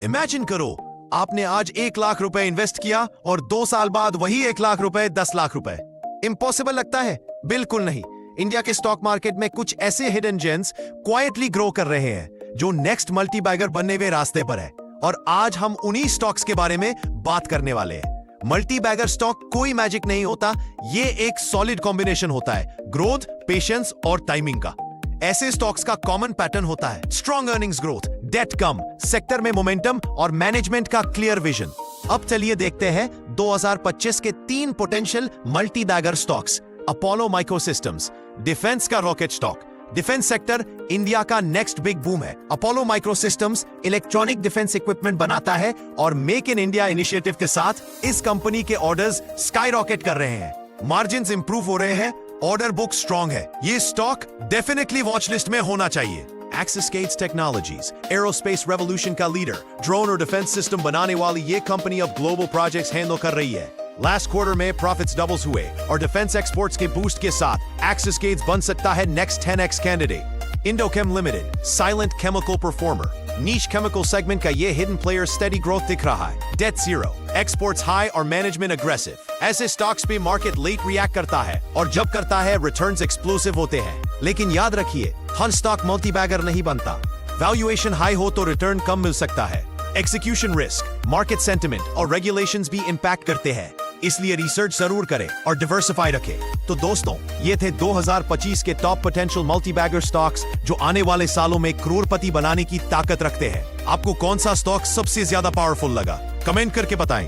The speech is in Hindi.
इमेजिन करो, आपने आज 1 लाख रुपए इन्वेस्ट किया और 2 साल बाद वही 1 लाख रुपए 10 लाख रुपए। इम्पॉसिबल लगता है? बिल्कुल नहीं। इंडिया के स्टॉक मार्केट में कुछ ऐसे हिडन जेम्स क्वाइटली ग्रो कर रहे हैं जो नेक्स्ट मल्टी बैगर बनने के रास्ते पर है, और आज हम उन्हीं स्टॉक्स के बारे में बात करने वाले हैं। मल्टी बैगर स्टॉक कोई मैजिक नहीं होता, ये एक सॉलिड कॉम्बिनेशन होता है ग्रोथ, पेशेंस और टाइमिंग का। ऐसे स्टॉक्स का कॉमन पैटर्न होता है स्ट्रॉन्ग अर्निंग्स ग्रोथ, डेट कम, सेक्टर में मोमेंटम और मैनेजमेंट का क्लियर विजन। अब चलिए देखते हैं 2025 के 3 potential multi bagger stocks. Apollo Microsystems, defence का rocket stock. Defence sector India का नेक्स्ट बिग बूम है। Apollo Microsystems electronic defence equipment बनाता है और मेक इन इंडिया इनिशिएटिव के साथ इस कंपनी के ऑर्डर्स स्काई रॉकेट कर रहे हैं, मार्जिन्स इंप्रूव हो रहे हैं, ऑर्डर बुक स्ट्रॉन्ग है। ये स्टॉक डेफिनेटली वॉच लिस्ट में होना चाहिए। Axis Gates Technologies, aerospace revolution का लीडर, ड्रोन और डिफेंस सिस्टम बनाने वाली ये कंपनी अब ग्लोबल प्रोजेक्ट्स हैंडल कर रही है। लास्ट क्वार्टर में प्रॉफिट्स डबल्स हुए और डिफेंस एक्सपोर्ट्स के बूस्ट के साथ Axis Gates बन सकता है next 10x candidate. Indokem Limited, silent chemical performer, niche chemical segment का ये हिडन प्लेयर स्टेडी ग्रोथ दिख रहा है। डेट जीरो, एक्सपोर्ट्स हाई और मैनेजमेंट अग्रेसिव। ऐसे स्टॉक्स पे मार्केट लेट रिएक्ट करता है और जब करता है रिटर्न्स एक्सप्लोसिव होते हैं। लेकिन याद रखिए, हर स्टॉक मल्टी बैगर नहीं बनता। वैल्यूएशन हाई हो तो रिटर्न कम मिल सकता है। एक्सिक्यूशन रिस्क, मार्केट सेंटिमेंट और रेगुलेशंस भी इंपैक्ट करते हैं, इसलिए रिसर्च जरूर करें और डिवर्सिफाई रखें। तो दोस्तों, ये थे 2025 के top potential multi bagger stocks जो आने वाले सालों में करोड़पति बनाने की ताकत रखते हैं। आपको कौन सा स्टॉक सबसे ज्यादा पावरफुल लगा? कमेंट करके बताएं।